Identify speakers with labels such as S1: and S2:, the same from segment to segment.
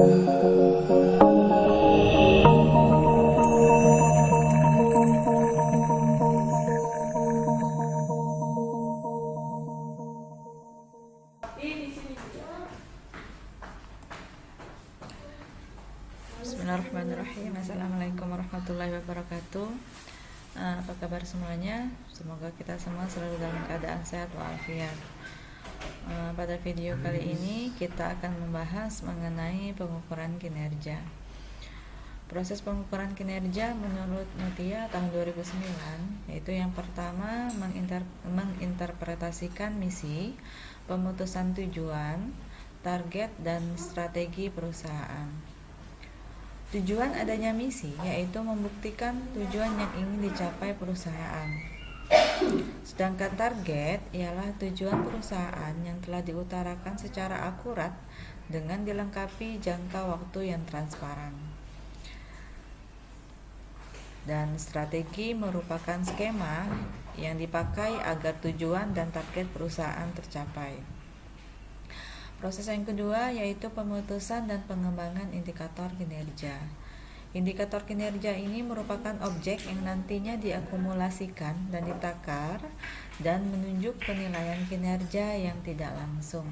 S1: Bismillahirrahmanirrahim. Assalamualaikum warahmatullahi wabarakatuh. Apa kabar semuanya? Semoga kita semua selalu dalam keadaan sehat walafiat. Pada video kali ini kita akan membahas mengenai pengukuran kinerja. Proses pengukuran kinerja menurut Mutia tahun 2009 yaitu yang pertama menginterpretasikan misi, pemutusan tujuan, target, dan strategi perusahaan. Tujuan adanya misi yaitu membuktikan tujuan yang ingin dicapai perusahaan. Sedangkan target ialah tujuan perusahaan yang telah diutarakan secara akurat dengan dilengkapi jangka waktu yang transparan. Dan strategi merupakan skema yang dipakai agar tujuan dan target perusahaan tercapai. Proses yang kedua yaitu pemutusan dan pengembangan indikator kinerja. Indikator kinerja ini merupakan objek yang nantinya diakumulasikan dan ditakar dan menunjuk penilaian kinerja yang tidak langsung.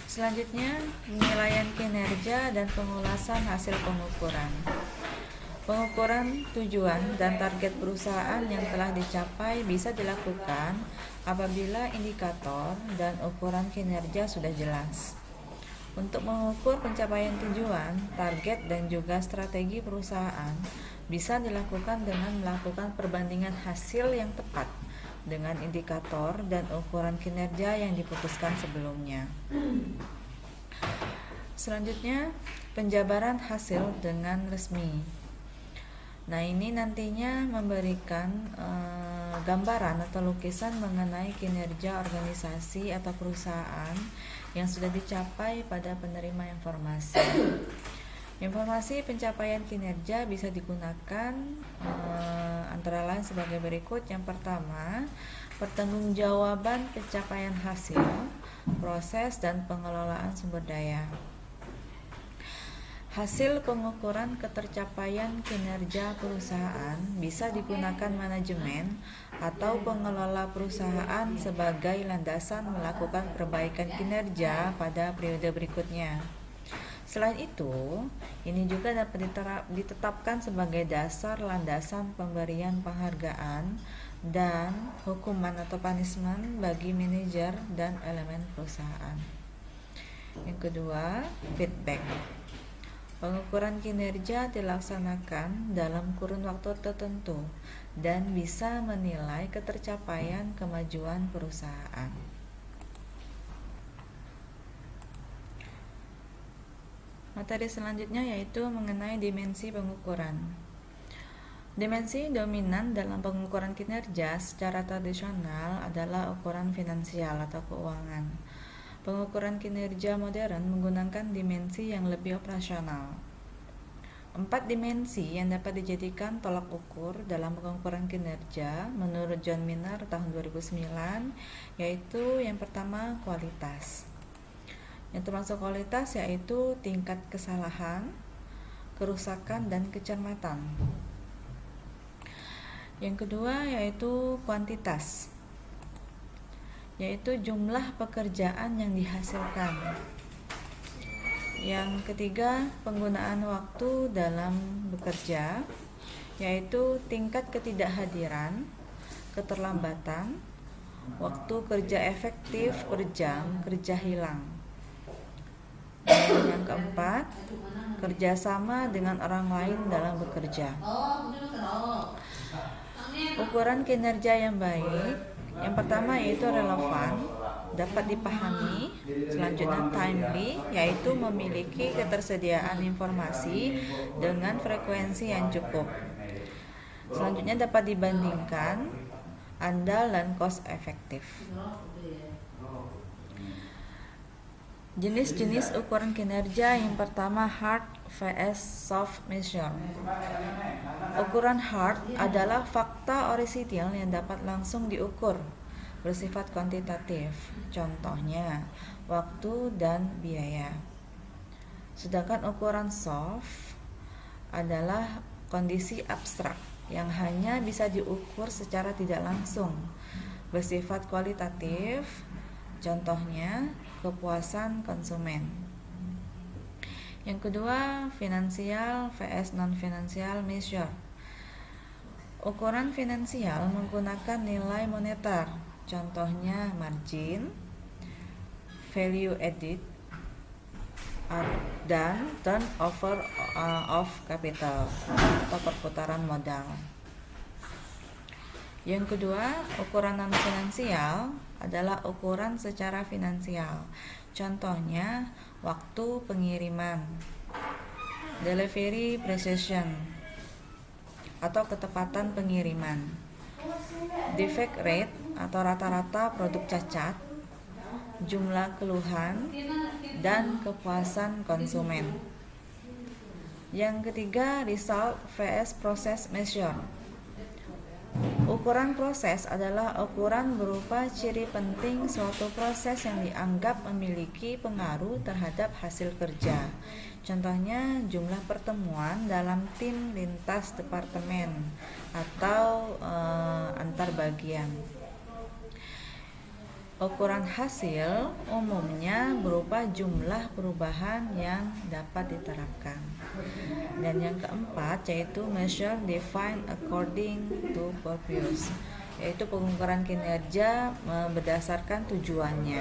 S1: Selanjutnya, penilaian kinerja dan pengulasan hasil pengukuran. Pengukuran tujuan dan target perusahaan yang telah dicapai bisa dilakukan apabila indikator dan ukuran kinerja sudah jelas. Untuk mengukur pencapaian tujuan, target, dan juga strategi perusahaan bisa dilakukan dengan melakukan perbandingan hasil yang tepat dengan indikator dan ukuran kinerja yang diputuskan sebelumnya. Selanjutnya, penjabaran hasil dengan resmi. Nah, ini nantinya memberikan gambaran atau lukisan mengenai kinerja organisasi atau perusahaan yang sudah dicapai pada penerima informasi. Informasi pencapaian kinerja bisa digunakan antara lain sebagai berikut. Yang pertama, pertanggungjawaban pencapaian hasil, proses, dan pengelolaan sumber daya. Hasil pengukuran ketercapaian kinerja perusahaan bisa digunakan manajemen atau pengelola perusahaan sebagai landasan melakukan perbaikan kinerja pada periode berikutnya. Selain itu, ini juga dapat ditetapkan sebagai dasar landasan pemberian penghargaan dan hukuman atau punishment bagi manajer dan elemen perusahaan. Yang kedua, feedback. Pengukuran kinerja dilaksanakan dalam kurun waktu tertentu dan bisa menilai ketercapaian kemajuan perusahaan. Materi selanjutnya yaitu mengenai dimensi pengukuran. Dimensi dominan dalam pengukuran kinerja secara tradisional adalah ukuran finansial atau keuangan. Pengukuran kinerja modern menggunakan dimensi yang lebih operasional. 4 dimensi yang dapat dijadikan tolak ukur dalam pengukuran kinerja menurut John Miner tahun 2009 yaitu yang pertama kualitas. Yang termasuk kualitas yaitu tingkat kesalahan, kerusakan, dan kecermatan. Yang kedua yaitu kuantitas, yaitu jumlah pekerjaan yang dihasilkan. Yang ketiga, penggunaan waktu dalam bekerja, yaitu tingkat ketidakhadiran, keterlambatan, waktu kerja efektif per jam, kerja hilang. Dan yang keempat, kerjasama dengan orang lain dalam bekerja. Ukuran kinerja yang baik, yang pertama yaitu relevan, dapat dipahami. Selanjutnya timely, yaitu memiliki ketersediaan informasi dengan frekuensi yang cukup. Selanjutnya dapat dibandingkan, andal, dan cost efektif. Jenis-jenis ukuran kinerja yang pertama hard vs soft measure. Ukuran hard adalah fakta orisinil yang dapat langsung diukur. bersifat kuantitatif, contohnya waktu dan biaya. Sedangkan ukuran soft adalah kondisi abstrak yang hanya bisa diukur secara tidak langsung, bersifat kualitatif, contohnya kepuasan konsumen. Yang kedua, finansial vs non-financial measure. Ukuran finansial menggunakan nilai moneter, contohnya margin, value added, dan turnover of capital atau perputaran modal. Yang kedua, ukuran non-finansial adalah ukuran secara finansial. Contohnya, waktu pengiriman, delivery precision atau ketepatan pengiriman, defect rate atau rata-rata produk cacat, jumlah keluhan, dan kepuasan konsumen. Yang ketiga, result vs process measure. Ukuran proses adalah ukuran berupa ciri penting suatu proses yang dianggap memiliki pengaruh terhadap hasil kerja. Contohnya jumlah pertemuan dalam tim lintas departemen atau antar bagian. Ukuran hasil umumnya berupa jumlah perubahan yang dapat diterapkan. Dan yang keempat yaitu measure defined according to purpose, yaitu pengukuran kinerja berdasarkan tujuannya.